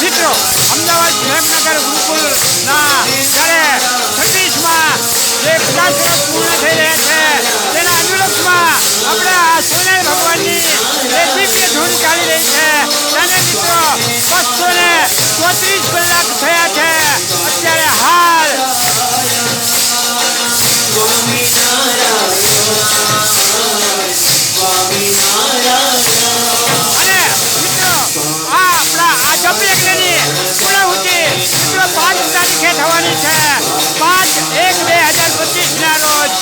મિત્રો અમદાવાદ પ્રેમનગર ગુરુકુલના જ્યારે 26માં જે 50 વર્ષ પૂર્ણ થઈ રહ્યા છે તેના અનુલક્ષમાં આપણે આ સ્વામિનારાયણ ભગવાનની જે દિવ્ય ધૂન ચાલી રહી છે તેને મિત્રો 234 કલાક થયા છે અત્યારે હાલ અને મિત્રો આપણા આ જપયજ્ઞની પૂર્ણાહુતિ મિત્રો 5 તારીખે થવાની છે 5/1/2025 રોજ.